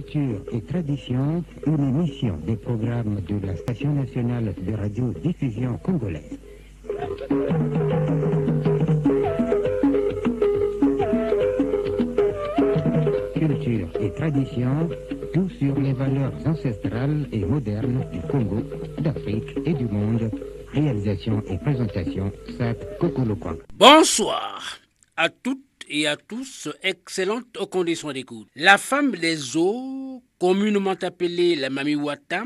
Culture et tradition, une émission des programmes de la Station nationale de radio-diffusion congolaise. Culture et tradition, tout sur les valeurs ancestrales et modernes du Congo, d'Afrique et du monde. Réalisation et présentation, Sat Kokolokwang. Bonsoir à toutes et à tous, excellentes conditions d'écoute. La femme des eaux, communément appelée la Mamiwata,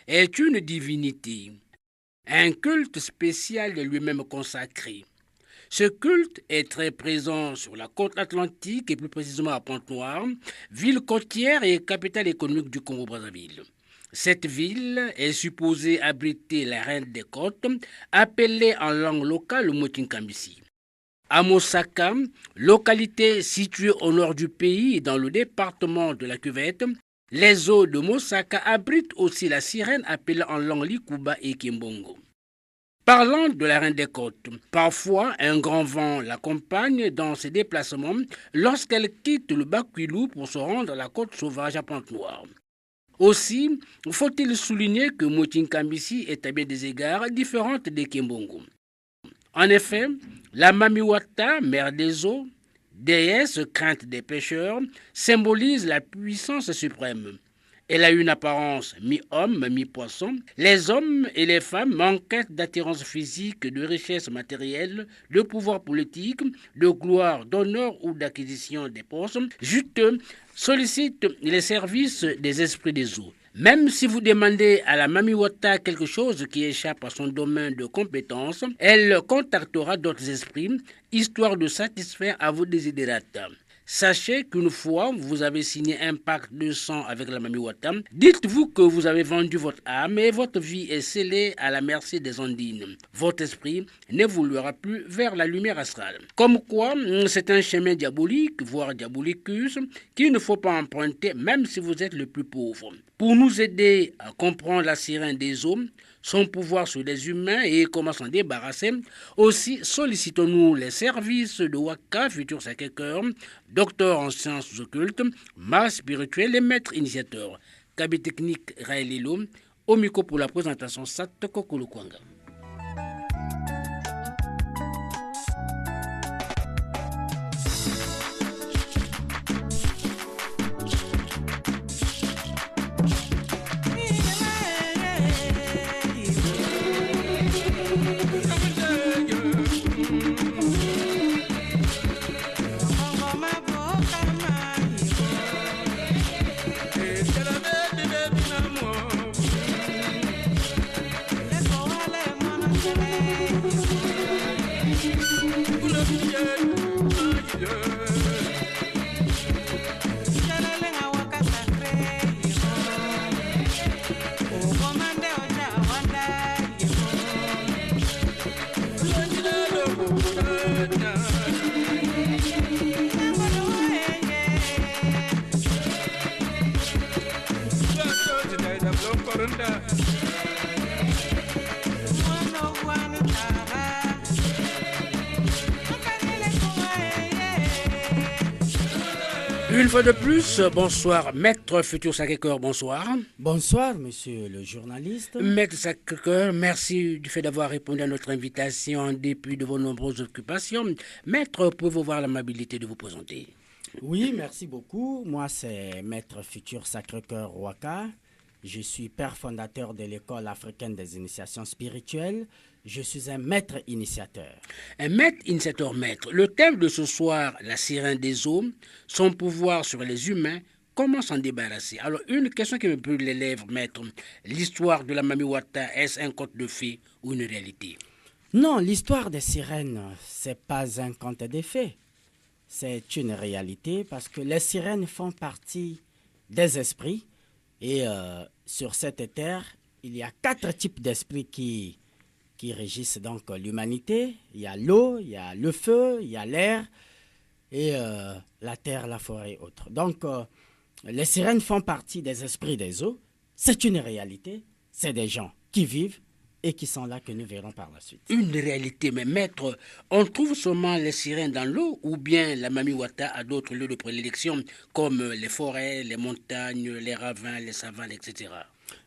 est une divinité, un culte spécial de lui-même consacré. Ce culte est très présent sur la côte atlantique et plus précisément à Pointe-Noire, ville côtière et capitale économique du Congo-Brazzaville. Cette ville est supposée abriter la reine des côtes, appelée en langue locale le Motinkambisi. À Mosaka, localité située au nord du pays dans le département de la Cuvette, les eaux de Mosaka abritent aussi la sirène appelée en langue Likuba et Kimbongo. Parlant de la reine des côtes, parfois un grand vent l'accompagne dans ses déplacements lorsqu'elle quitte le Bakwilou pour se rendre à la côte sauvage à Pointe-Noire. Aussi, faut-il souligner que Motinkambisi est à bien des égards différente des Kimbongo. En effet, la Mamiwata, mère des eaux, déesse crainte des pêcheurs, symbolise la puissance suprême. Elle a une apparence mi-homme, mi-poisson. Les hommes et les femmes en quête d'attirance physique, de richesse matérielle, de pouvoir politique, de gloire, d'honneur ou d'acquisition des postes juteux sollicitent les services des esprits des eaux. Même si vous demandez à la Mamiwata quelque chose qui échappe à son domaine de compétence, elle contactera d'autres esprits, histoire de satisfaire à vos désidérates. Sachez qu'une fois vous avez signé un pacte de sang avec la Mamiwata, dites-vous que vous avez vendu votre âme et votre vie est scellée à la merci des ondines. Votre esprit n'évoluera plus vers la lumière astrale. Comme quoi, c'est un chemin diabolique, voire diabolicus, qu'il ne faut pas emprunter même si vous êtes le plus pauvre. Pour nous aider à comprendre la sirène des eaux, son pouvoir sur les humains et comment s'en débarrasser, aussi sollicitons-nous les services de Waka, futur Sacré-Cœur, docteur en sciences occultes, maître spirituel et maître initiateur. Cabine technique Raëlilo, au micro pour la présentation Sat Kokolokwanga. Une fois de plus, bonsoir, maître futur Sacré-Cœur, bonsoir. Bonsoir, monsieur le journaliste. Maître Sacré-Cœur, merci du fait d'avoir répondu à notre invitation en dépit de vos nombreuses occupations. Maître, pouvez-vous avoir l'amabilité de vous présenter? Oui, merci beaucoup. Moi, c'est maître futur Sacré-Cœur Waka. Je suis père fondateur de l'école africaine des initiations spirituelles. Je suis un maître initiateur. Un maître initiateur maître. Le thème de ce soir, la sirène des eaux, son pouvoir sur les humains, comment s'en débarrasser? Alors, une question qui me brûle les lèvres, maître. L'histoire de la Mamiwata, est-ce un conte de fées ou une réalité? Non, l'histoire des sirènes, c'est pas un conte de fées. C'est une réalité parce que les sirènes font partie des esprits. Et sur cette terre, il y a 4 types d'esprits qui régissent donc l'humanité. Il y a l'eau, il y a le feu, il y a l'air et la terre, la forêt et autres. Donc, les sirènes font partie des esprits des eaux. C'est une réalité. C'est des gens qui vivent et qui sont là que nous verrons par la suite. Une réalité, mais maître, on trouve seulement les sirènes dans l'eau ou bien la Mami Wata a d'autres lieux de prédilection comme les forêts, les montagnes, les ravins, les savanes, etc.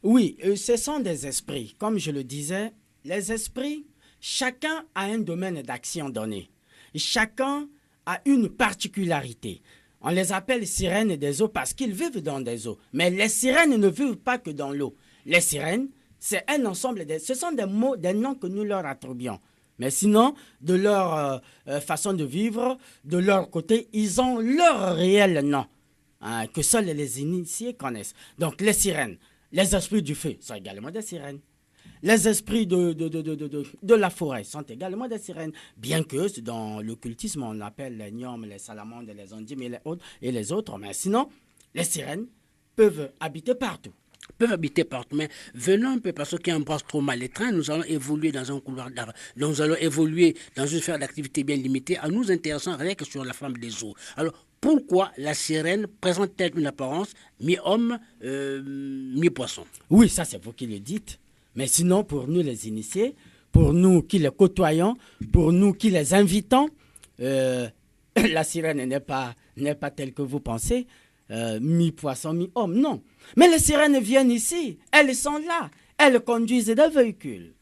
Oui, ce sont des esprits. Comme je le disais, les esprits, chacun a un domaine d'action donné. Chacun a une particularité. On les appelle sirènes des eaux parce qu'ils vivent dans des eaux. Mais les sirènes ne vivent pas que dans l'eau. Les sirènes, c'est un ensemble ce sont des mots, des noms que nous leur attribuons. Mais sinon, de leur façon de vivre, de leur côté, ils ont leur réel nom, hein, que seuls les initiés connaissent. Donc les sirènes, les esprits du feu sont également des sirènes. Les esprits de la forêt sont également des sirènes. Bien que dans l'occultisme, on appelle les gnomes, les salamandres, les ondimes et les autres. Mais sinon, les sirènes peuvent habiter partout. Peuvent habiter partout, mais venons un peu parce qu'il embrasse trop mal les trains, nous allons évoluer dans un couloir d'art, nous allons évoluer dans une sphère d'activité bien limitée en nous intéressant rien que sur la femme des eaux. Alors, pourquoi la sirène présente-t-elle une apparence mi-homme, mi-poisson? Oui, ça c'est vous qui le dites. Mais sinon, pour nous les initiés, pour nous qui les côtoyons, pour nous qui les invitons, la sirène n'est pas telle que vous pensez. Mi-poisson, mi-homme, non. Mais les sirènes viennent ici, elles sont là, elles conduisent des véhicules,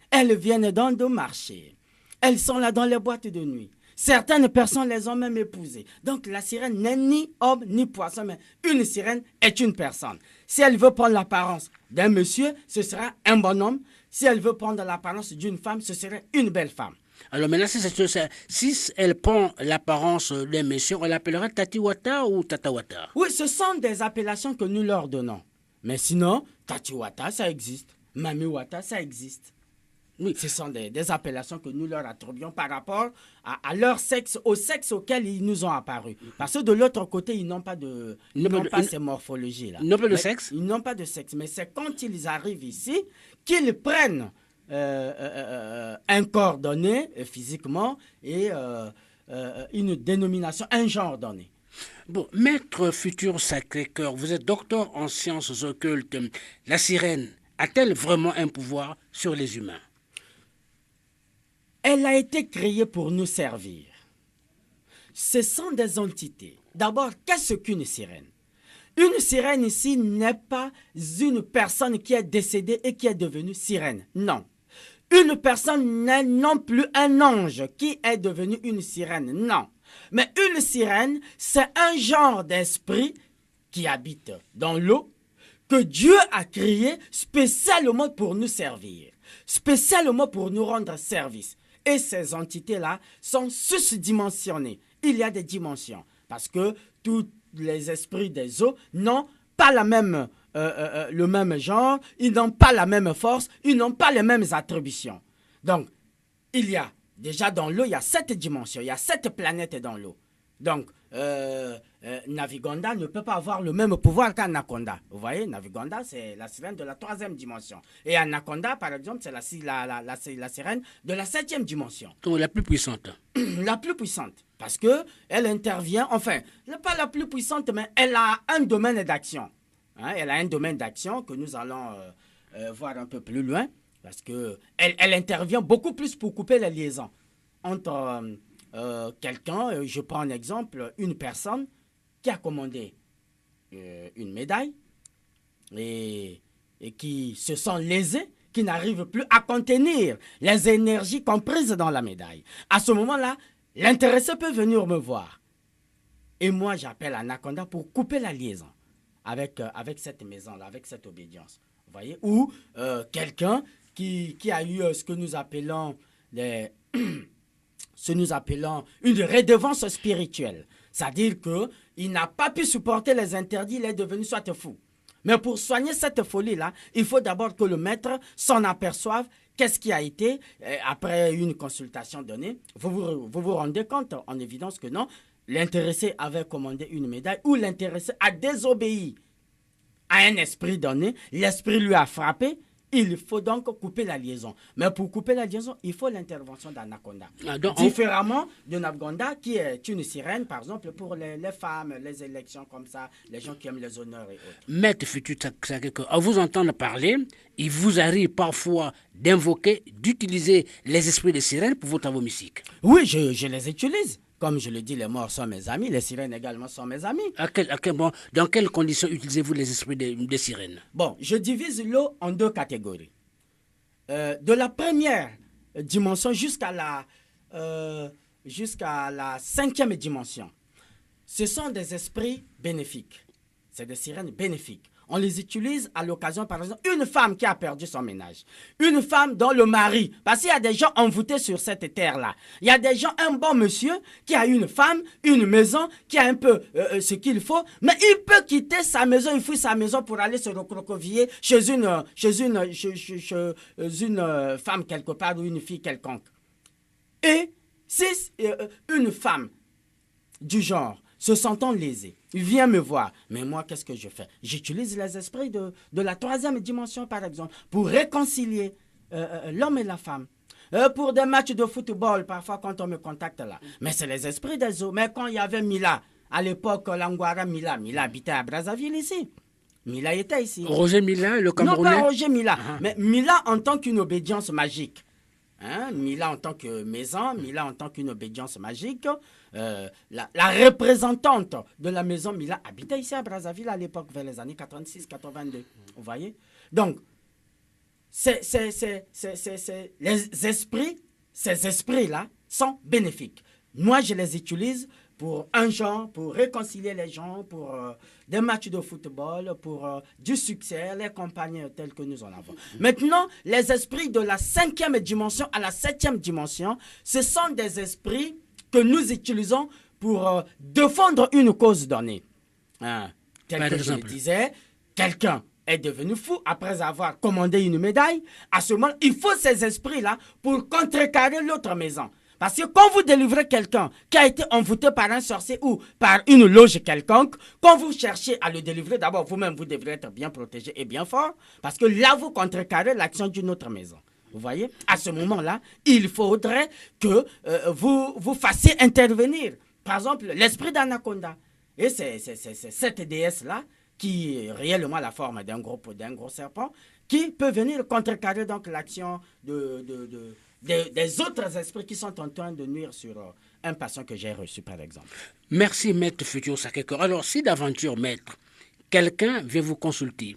elles viennent dans des marchés, elles sont là dans les boîtes de nuit. Certaines personnes les ont même épousées. Donc la sirène n'est ni homme ni poisson, mais une sirène est une personne. Si elle veut prendre l'apparence d'un monsieur, ce sera un bonhomme. Si elle veut prendre l'apparence d'une femme, ce serait une belle femme. Alors maintenant, si elle prend l'apparence d'un monsieur, on l'appellera Tatiwata ou Tatawata? Oui, ce sont des appellations que nous leur donnons. Mais sinon, Tatiwata, ça existe. Mamiwata, ça existe. Oui, ce sont des appellations que nous leur attribuons par rapport à leur sexe, au sexe auquel ils nous ont apparu. Parce que de l'autre côté, ils n'ont pas ces morphologies-là. Ils n'ont pas de sexe? Ils n'ont pas de sexe. Mais c'est quand ils arrivent ici qu'ils prennent un corps donné physiquement et une dénomination, un genre donné. Bon, maître futur Sacré-Cœur, vous êtes docteur en sciences occultes. La sirène a-t-elle vraiment un pouvoir sur les humains? Elle a été créée pour nous servir. Ce sont des entités. D'abord, qu'est-ce qu'une sirène? Une sirène ici n'est pas une personne qui est décédée et qui est devenue sirène. Non. Une personne n'est non plus un ange qui est devenu une sirène. Non. Mais une sirène, c'est un genre d'esprit qui habite dans l'eau que Dieu a créé spécialement pour nous servir, spécialement pour nous rendre service. Et ces entités-là sont susdimensionnées. Il y a des dimensions parce que tous les esprits des eaux n'ont pas le même genre, ils n'ont pas la même force, ils n'ont pas les mêmes attributions. Donc, il y a déjà dans l'eau, il y a 7 dimensions, il y a 7 planètes dans l'eau. Donc, Navigonda ne peut pas avoir le même pouvoir qu'Anaconda. Vous voyez, Navigonda, c'est la sirène de la 3e dimension. Et Anaconda, par exemple, c'est la sirène de la 7e dimension. Donc, la plus puissante. La plus puissante. Parce qu'elle intervient, enfin, pas la plus puissante, mais elle a un domaine d'action. Hein, elle a un domaine d'action que nous allons voir un peu plus loin. Parce qu'elle intervient beaucoup plus pour couper les liaisons entre quelqu'un, je prends un exemple, une personne qui a commandé une médaille et qui se sent lésée, qui n'arrive plus à contenir les énergies comprises dans la médaille. À ce moment-là, l'intéressé peut venir me voir. Et moi, j'appelle Anaconda pour couper la liaison avec cette maison-là, avec cette obédience. Vous voyez? Ou quelqu'un qui a eu ce que nous appelons une redevance spirituelle. C'est-à-dire qu'il n'a pas pu supporter les interdits, il est devenu soit fou. Mais pour soigner cette folie-là, il faut d'abord que le maître s'en aperçoive. Qu'est-ce qui a été, après une consultation donnée, vous vous rendez compte en évidence que non, l'intéressé avait commandé une médaille ou l'intéressé a désobéi à un esprit donné, l'esprit lui a frappé Il faut donc couper la liaison. Mais pour couper la liaison, il faut l'intervention d'Anaconda. Donc, différemment de Anaconda, qui est une sirène, par exemple, pour les femmes, les élections comme ça, les gens qui aiment les honneurs et autres. Maître Futur Sakeko, à vous entendre parler, il vous arrive parfois d'invoquer, d'utiliser les esprits de sirènes pour vos travaux mystiques. Oui, je les utilise. Comme je le dis, les morts sont mes amis, les sirènes également sont mes amis. Dans quelles conditions utilisez-vous les esprits des sirènes? Bon, je divise l'eau en 2 catégories. De la première dimension jusqu'à la 5e dimension, ce sont des esprits bénéfiques. C'est des sirènes bénéfiques. On les utilise à l'occasion, par exemple, une femme qui a perdu son ménage. Une femme dont le mari, parce qu'il y a des gens envoûtés sur cette terre-là. Il y a des gens, un bon monsieur qui a une femme, une maison, qui a un peu ce qu'il faut, mais il peut quitter sa maison, il fuit sa maison pour aller se recroqueviller chez une femme quelque part ou une fille quelconque. Et si une femme du genre se sentant lésée, il vient me voir. Mais moi, qu'est-ce que je fais? J'utilise les esprits de la 3e dimension, par exemple, pour réconcilier l'homme et la femme. Pour des matchs de football, parfois, quand on me contacte là. Mais c'est les esprits des eaux. Mais quand il y avait Mila, à l'époque, Langouara Mila habitait à Brazzaville ici. Mila était ici. Roger Mila, le Camerounais? Non, pas Roger Mila, mais Mila en tant qu'une obédience magique. Mila en tant que maison, Mila en tant qu'une obédience magique. La représentante de la maison Mila habitait ici à Brazzaville à l'époque, vers les années 86-82. Vous voyez? Donc, les esprits, ces esprits-là sont bénéfiques. Moi, je les utilise pour un genre, pour réconcilier les gens, pour des matchs de football, pour du succès, les campagnes telles que nous en avons. Maintenant, les esprits de la 5e dimension à la 7e dimension, ce sont des esprits que nous utilisons pour défendre une cause donnée. Tel que je le disais, quelqu'un est devenu fou après avoir commandé une médaille. À ce moment, il faut ces esprits-là pour contrecarrer l'autre maison. Parce que quand vous délivrez quelqu'un qui a été envoûté par un sorcier ou par une loge quelconque, quand vous cherchez à le délivrer, d'abord vous-même vous devrez être bien protégé et bien fort, parce que là vous contrecarrez l'action d'une autre maison. Vous voyez? À ce moment-là, il faudrait que vous fassiez intervenir, par exemple, l'esprit d'Anaconda. Et c'est cette déesse-là, qui est réellement la forme d'un gros serpent, qui peut venir contrecarrer donc l'action des autres esprits qui sont en train de nuire sur un patient que j'ai reçu, par exemple. Merci, Maître Futur Sakeko. Alors, si d'aventure, Maître, quelqu'un vient vous consulter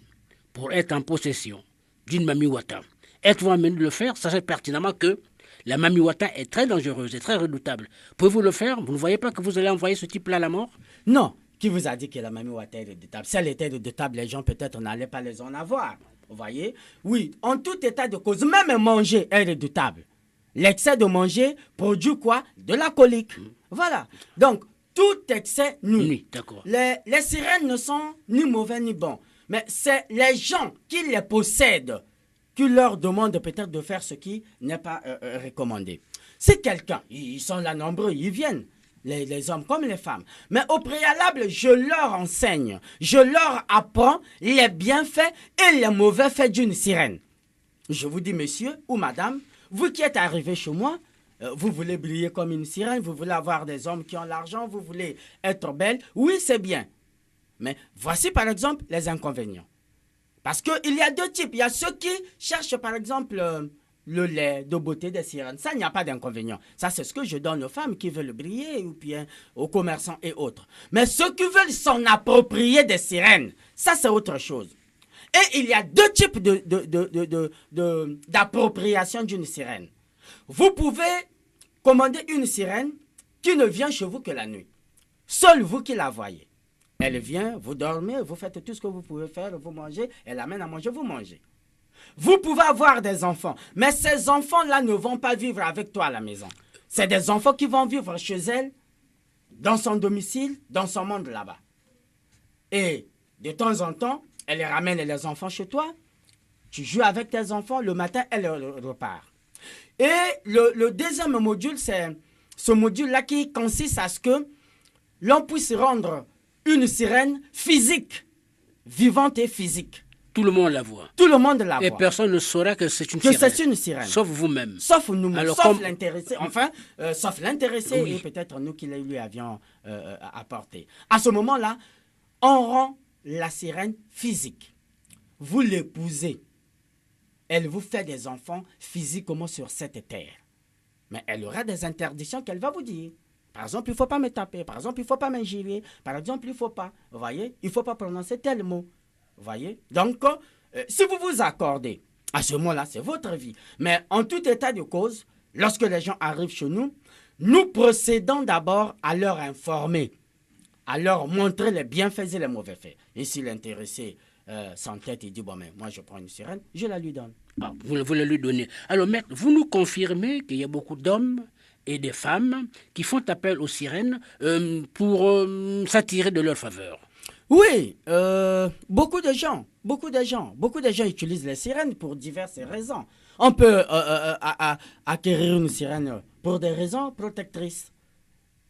pour être en possession d'une mamiwata, êtes-vous amené de le faire, sachant pertinemment que la mamiwata est très dangereuse et très redoutable? Pouvez-vous le faire? Vous ne voyez pas que vous allez envoyer ce type-là à la mort? Non. Qui vous a dit que la mamiwata est redoutable? Si elle était redoutable, les gens peut-être n'allaient pas les en avoir. Vous voyez? Oui, en tout état de cause, même manger est redoutable. L'excès de manger produit quoi? De la colique. Voilà. Donc, tout excès nuit. Oui, d'accord. Les sirènes ne sont ni mauvais ni bons. Mais c'est les gens qui les possèdent qui leur demandent peut-être de faire ce qui n'est pas recommandé. Si quelqu'un, ils sont là nombreux, ils viennent. Les hommes comme les femmes. Mais au préalable, je leur enseigne, je leur apprends les bienfaits et les mauvais faits d'une sirène. Je vous dis, monsieur ou madame, vous qui êtes arrivé chez moi, vous voulez briller comme une sirène, vous voulez avoir des hommes qui ont l'argent, vous voulez être belle, oui, c'est bien. Mais voici par exemple les inconvénients. Parce qu'il y a 2 types. Il y a ceux qui cherchent par exemple le lait de beauté des sirènes. Ça, il n'y a pas d'inconvénient. Ça, c'est ce que je donne aux femmes qui veulent briller ou bien aux commerçants et autres. Mais ceux qui veulent s'en approprier des sirènes, ça, c'est autre chose. Et il y a 2 types d'appropriation d'une sirène. Vous pouvez commander une sirène qui ne vient chez vous que la nuit. Seul vous qui la voyez. Elle vient, vous dormez, vous faites tout ce que vous pouvez faire, vous mangez, elle amène à manger, vous mangez. Vous pouvez avoir des enfants, mais ces enfants-là ne vont pas vivre avec toi à la maison. C'est des enfants qui vont vivre chez elle, dans son domicile, dans son monde là-bas. Et de temps en temps, elle ramène les enfants chez toi, tu joues avec tes enfants, le matin, elle repart. Et le deuxième module, c'est ce module-là qui consiste à ce que l'on puisse rendre une sirène physique, vivante et physique. Tout le monde la voit. Tout le monde la Et voit. personne ne saura que c'est une Que sirène. c'est une sirène. Sauf vous-même. Sauf nous-mêmes, Alors, sauf comme- l'intéressé, enfin, sauf l'intéressé Oui. et peut-être nous qui lui avions apporté. À ce moment-là, on rend la sirène physique. Vous l'épousez. Elle vous fait des enfants physiquement sur cette terre. Mais elle aura des interdictions qu'elle va vous dire. Par exemple, il ne faut pas me taper. Par exemple, il ne faut pas m'injurier. Par exemple, il ne faut pas. Vous voyez? Il ne faut pas prononcer tel mot. Vous voyez? Donc, si vous vous accordez, à ce moment-là, c'est votre vie. Mais en tout état de cause, lorsque les gens arrivent chez nous, nous procédons d'abord à leur informer, à leur montrer les bienfaits et les mauvais faits. Et si l'intéressé s'entête et dit, bon, mais moi je prends une sirène, je la lui donne. Ah, vous le lui donnez. Alors, maître, vous nous confirmez qu'il y a beaucoup d'hommes et de femmes qui font appel aux sirènes pour s'attirer de leur faveur. Oui, beaucoup de gens utilisent les sirènes pour diverses raisons. On peut acquérir une sirène pour des raisons protectrices,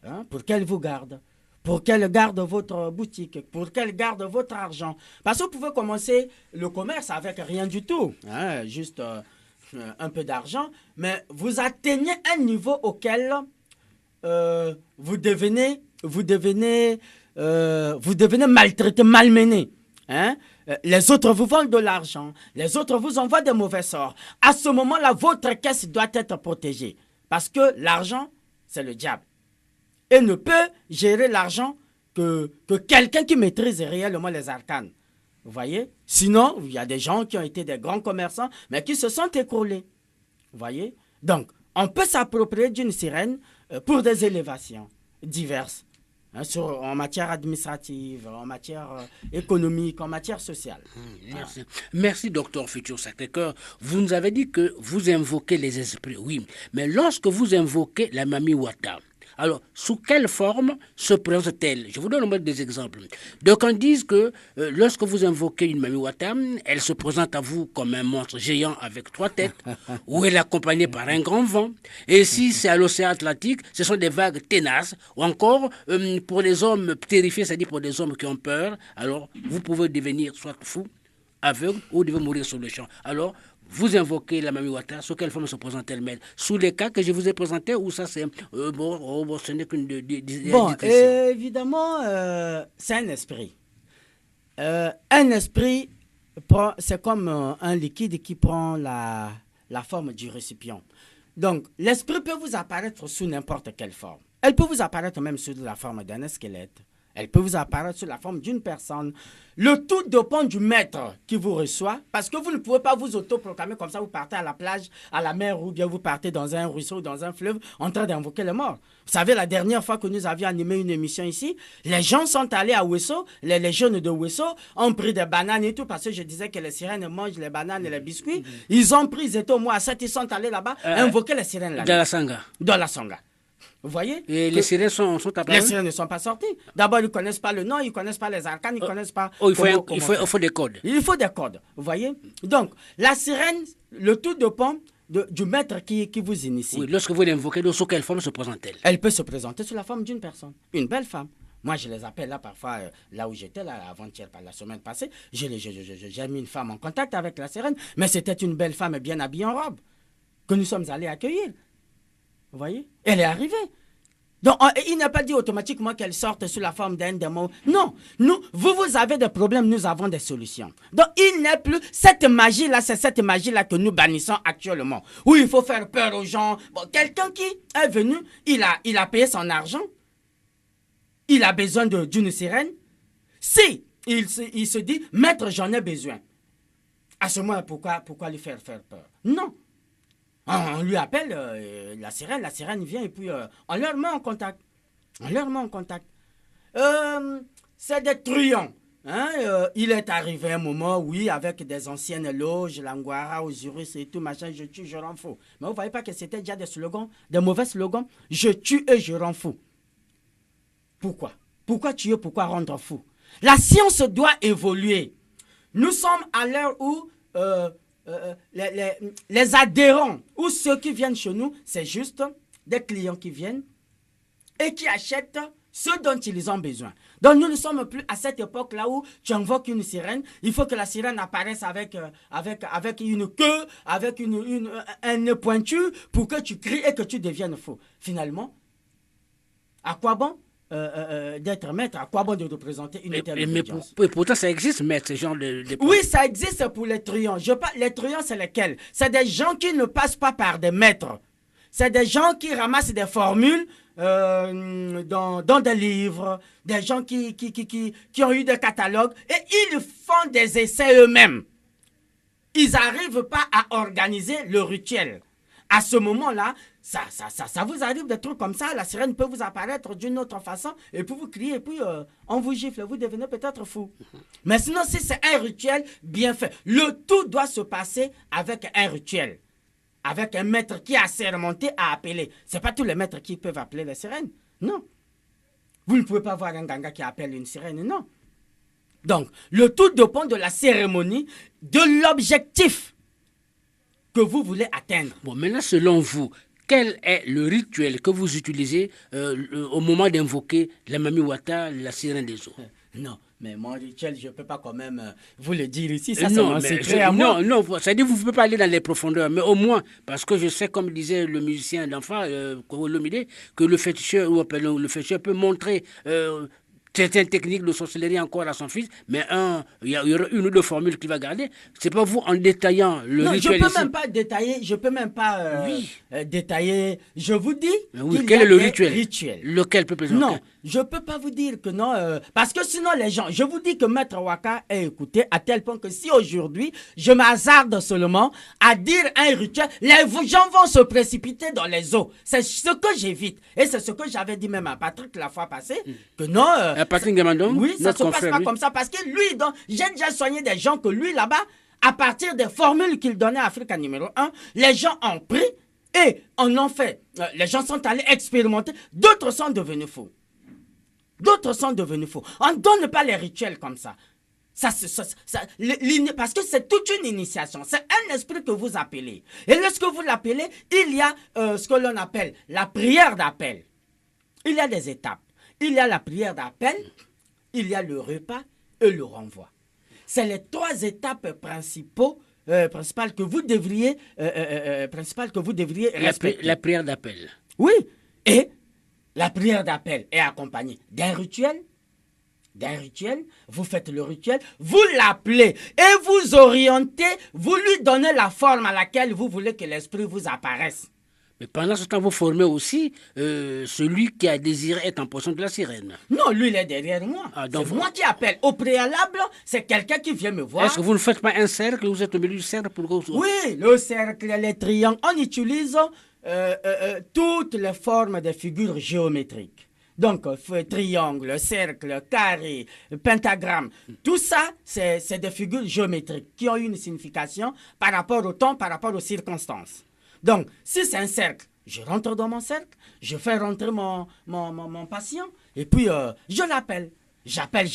hein, pour qu'elle vous garde, pour qu'elle garde votre boutique, pour qu'elle garde votre argent. Parce que vous pouvez commencer le commerce avec rien du tout, hein, juste un peu d'argent, mais vous atteignez un niveau auquel vous devenez maltraité, malmené. Hein? Les autres vous vendent de l'argent, les autres vous envoient des mauvais sorts. À ce moment-là, votre caisse doit être protégée. Parce que l'argent, c'est le diable. Et ne peut gérer l'argent que quelqu'un qui maîtrise réellement les arcanes. Vous voyez? Sinon, il y a des gens qui ont été des grands commerçants, mais qui se sont écroulés. Vous voyez? Donc, on peut s'approprier d'une sirène pour des élévations diverses. Hein, en matière administrative, en matière économique, en matière sociale. Merci. Merci, docteur Futur Sacré-Cœur. Vous nous avez dit que vous invoquez les esprits, oui. Mais lorsque vous invoquez la Mami Wata, alors, sous quelle forme se présente-t-elle? Je vous donne des exemples. D'aucuns disent que lorsque vous invoquez une Mami Wata, elle se présente à vous comme un monstre géant avec 3 têtes, ou elle est accompagnée par un grand vent. Et si c'est à l'océan Atlantique, ce sont des vagues tenaces. Ou encore, pour les hommes terrifiés, c'est-à-dire pour des hommes qui ont peur, alors vous pouvez devenir soit fou, aveugle, ou devez mourir sur le champ. Alors, vous invoquez la Mami Wata, sous quelle forme se présente-t-elle? Sous les cas que je vous ai présentés, ou ça c'est... ce n'est qu'une... Bon, évidemment, c'est un esprit. Un esprit, c'est comme un liquide qui prend la forme du récipient. Donc, l'esprit peut vous apparaître sous n'importe quelle forme. Elle peut vous apparaître même sous la forme d'un squelette. Elle peut vous apparaître sous la forme d'une personne. Le tout dépend du maître qui vous reçoit, parce que vous ne pouvez pas vous autoproclamer comme ça, vous partez à la plage, à la mer, ou bien vous partez dans un ruisseau, dans un fleuve, en train d'invoquer les morts. Vous savez, la dernière fois que nous avions animé une émission ici, les gens sont allés à Ouesso, les jeunes de Ouesso ont pris des bananes et tout, parce que je disais que les sirènes mangent les bananes et les biscuits. Ils ont pris, ils étaient au moins à 7, ils sont allés là-bas, invoquer les sirènes là-bas. Dans la Sangha. Dans la Sangha. Vous voyez? Et les sirènes sont apparues? Les sirènes ne sont pas sorties. D'abord, ils ne connaissent pas le nom, ils ne connaissent pas les arcanes, ils ne connaissent pas... il faut des codes. Il faut des codes, vous voyez? Donc, la sirène, le tout dépend du maître qui vous initie. Oui, lorsque vous l'invoquez, sous quelle forme se présente-t-elle? Elle peut se présenter sous la forme d'une personne, une belle femme. Moi, je les appelle là parfois, là où j'étais, là, avant-hier, la semaine passée, j'ai mis une femme en contact avec la sirène, mais c'était une belle femme bien habillée en robe, que nous sommes allés accueillir. Vous voyez? Elle est arrivée. Donc, il n'a pas dit automatiquement qu'elle sorte sous la forme d'un démon. Non, vous avez des problèmes, nous avons des solutions. Donc, il n'est plus... Cette magie-là, c'est cette magie-là que nous bannissons actuellement. Où il faut faire peur aux gens. Bon, quelqu'un qui est venu, il a payé son argent. Il a besoin d'une sirène. Si il se dit, maître, j'en ai besoin. À ce moment, pourquoi lui faire peur? Non. On lui appelle la sirène vient et puis on leur met en contact. C'est des truands. Hein? Il est arrivé un moment, oui, avec des anciennes loges, l'Anguara, Osiris et tout, machin, je tue, je rends fou. Mais vous ne voyez pas que c'était déjà des slogans, des mauvais slogans? Je tue et je rends fou. Pourquoi? Pourquoi tuer, pourquoi rendre fou? La science doit évoluer. Nous sommes à l'heure où... les adhérents ou ceux qui viennent chez nous, c'est juste des clients qui viennent et qui achètent ce dont ils ont besoin. Donc nous ne sommes plus à cette époque-là où tu invoques une sirène, il faut que la sirène apparaisse avec une queue, avec un nœud pointu pour que tu cries et que tu deviennes fou. Finalement, à quoi bon d'être maître, à quoi bon de représenter une telle obédience? Mais pourtant ça existe, maître, ce genre de... Oui, ça existe pour les truands. Les truands, c'est lesquels? C'est des gens qui ne passent pas par des maîtres. C'est des gens qui ramassent des formules dans des livres, des gens qui ont eu des catalogues et ils font des essais eux-mêmes. Ils n'arrivent pas à organiser le rituel. À ce moment-là, ça vous arrive des trucs comme ça, la sirène peut vous apparaître d'une autre façon et puis vous criez et puis on vous gifle, vous devenez peut-être fou. Mais sinon, si c'est un rituel bien fait, le tout doit se passer avec un rituel. Avec un maître qui a assermenté à appeler. Ce n'est pas tous les maîtres qui peuvent appeler les sirènes. Non. Vous ne pouvez pas voir un ganga qui appelle une sirène. Non. Donc, le tout dépend de la cérémonie, de l'objectif que vous voulez atteindre. Bon, maintenant, selon vous, quel est le rituel que vous utilisez au moment d'invoquer la Mami Wata, la sirène des eaux? Non. Mais mon rituel, je ne peux pas quand même vous le dire ici. Ça, c'est mon secret à moi. Non, c'est-à-dire vous ne pouvez pas aller dans les profondeurs, mais au moins, parce que je sais, comme disait le musicien d'enfant, Kolomide, que le féticheur peut montrer certaines techniques de sorcellerie encore à son fils, mais il y aura une ou deux formules qu'il va garder. C'est pas vous en détaillant le rituel. Non, je peux même pas détailler. Je vous dis quel est le rituel? Lequel peut présenter? Non, je peux pas vous dire que non, parce que sinon les gens, je vous dis que Maître Waka est écouté à tel point que si aujourd'hui je m'hasarde seulement à dire un rituel, les gens vont se précipiter dans les eaux. C'est ce que j'évite et c'est ce que j'avais dit même à Patrick la fois passée que non. Patrick Gamandong, oui, ça ne se passe pas comme ça parce que lui, j'ai déjà soigné des gens que lui là-bas, à partir des formules qu'il donnait à Africa numéro 1, les gens ont pris et en ont fait. Les gens sont allés expérimenter, d'autres sont devenus fous. D'autres sont devenus fous. On ne donne pas les rituels comme ça. Parce que c'est toute une initiation. C'est un esprit que vous appelez. Et lorsque vous l'appelez, il y a ce que l'on appelle la prière d'appel. Il y a des étapes. Il y a la prière d'appel, il y a le repas et le renvoi. C'est les trois étapes principales que vous devriez respecter. La prière d'appel. Oui, et la prière d'appel est accompagnée d'un rituel. Vous faites le rituel, vous l'appelez et vous orientez, vous lui donnez la forme à laquelle vous voulez que l'esprit vous apparaisse. Mais pendant ce temps, vous formez aussi celui qui a désiré être en possession de la sirène. Non, lui, il est derrière moi. C'est moi qui appelle. Au préalable, c'est quelqu'un qui vient me voir. Est-ce que vous ne faites pas un cercle? Vous êtes au milieu du cercle pour que... Oui, le cercle, les triangles. On utilise toutes les formes de figures géométriques. Donc, triangle, cercle, carré, pentagramme. Tout ça, c'est des figures géométriques qui ont une signification par rapport au temps, par rapport aux circonstances. Donc, si c'est un cercle, je rentre dans mon cercle, je fais rentrer mon patient, et puis je l'appelle. J'appelle,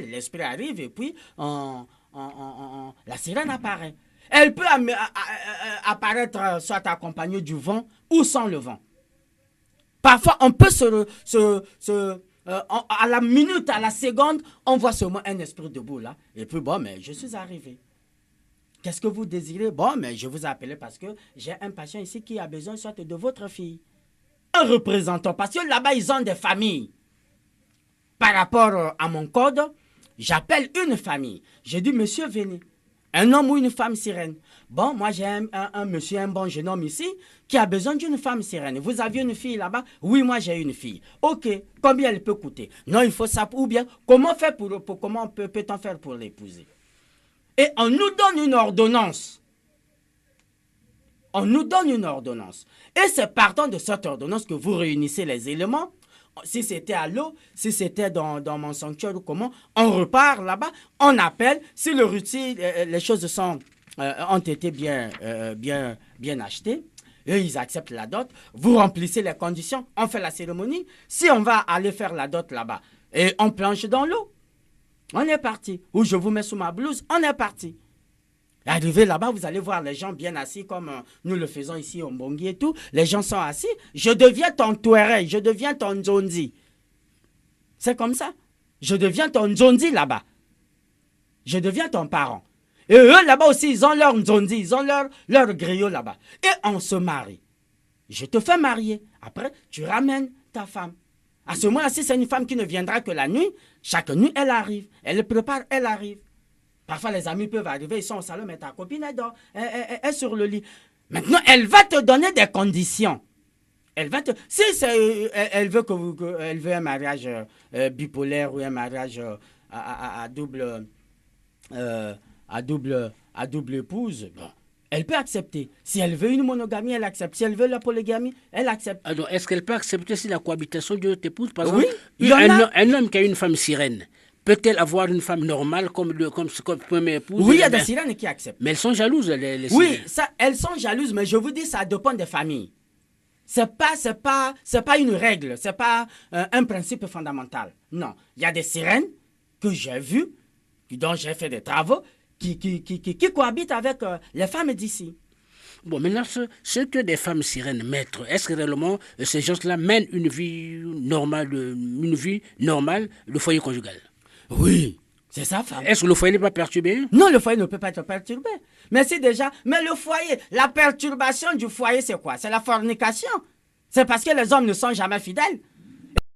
l'esprit arrive, et puis la sirène apparaît. Elle peut apparaître soit accompagnée du vent ou sans le vent. Parfois, on peut à la minute, à la seconde, on voit seulement un esprit debout là, et puis bon, mais je suis arrivé. Qu'est-ce que vous désirez? Bon, mais je vous ai appelé parce que j'ai un patient ici qui a besoin soit de votre fille. Un représentant, parce que là-bas, ils ont des familles. Par rapport à mon code, j'appelle une famille. Je dis, monsieur, venez. Un homme ou une femme sirène. Bon, moi, j'ai un monsieur, un bon jeune homme ici, qui a besoin d'une femme sirène. Vous aviez une fille là-bas? Oui, moi, j'ai une fille. OK, combien elle peut coûter? Non, il faut ça. Ou bien, comment peut-on faire pour l'épouser? Et on nous donne une ordonnance. Et c'est partant de cette ordonnance que vous réunissez les éléments. Si c'était à l'eau, si c'était dans mon sanctuaire ou comment, on repart là-bas, on appelle. Si le rutier, les choses ont été bien achetées, eux, ils acceptent la dot. Vous remplissez les conditions, on fait la cérémonie. Si on va aller faire la dot là-bas, et on planche dans l'eau, on est parti. Ou je vous mets sous ma blouse, on est parti. Arrivé là-bas, vous allez voir les gens bien assis comme nous le faisons ici au Mbongi et tout. Les gens sont assis. Je deviens ton Touareg, je deviens ton Nzondi. C'est comme ça. Je deviens ton Nzondi là-bas. Je deviens ton parent. Et eux là-bas aussi, ils ont leur Nzondi, ils ont leur griot là-bas. Et on se marie. Je te fais marier. Après, tu ramènes ta femme. À ce moment-là, si c'est une femme qui ne viendra que la nuit, chaque nuit, elle arrive. Elle le prépare, elle arrive. Parfois, les amis peuvent arriver, ils sont au salon, mais ta copine, elle dort, elle est sur le lit. Maintenant, elle va te donner des conditions. Si elle veut elle veut un mariage bipolaire ou un mariage à double épouse, bon, elle peut accepter. Si elle veut une monogamie, elle accepte. Si elle veut la polygamie, elle accepte. Alors, est-ce qu'elle peut accepter si la cohabitation d'une autre épouse? Par Oui, exemple, un homme qui a une femme sirène, peut-elle avoir une femme normale comme première épouse? Oui, il y a des sirènes qui acceptent. Mais elles sont jalouses, les oui, sirènes. Ça, elles sont jalouses, mais je vous dis, ça dépend des familles. C'est pas une règle, c'est pas un principe fondamental. Non, il y a des sirènes que j'ai vues, dont j'ai fait des travaux, qui cohabitent avec les femmes d'ici. Bon, maintenant, ce que des femmes sirènes mettent, est-ce que réellement ces gens-là mènent une vie normale, le foyer conjugal? Oui, c'est ça, femme. Est-ce que le foyer n'est pas perturbé? Non, le foyer ne peut pas être perturbé. Mais le foyer, la perturbation du foyer, c'est quoi? C'est la fornication. C'est parce que les hommes ne sont jamais fidèles.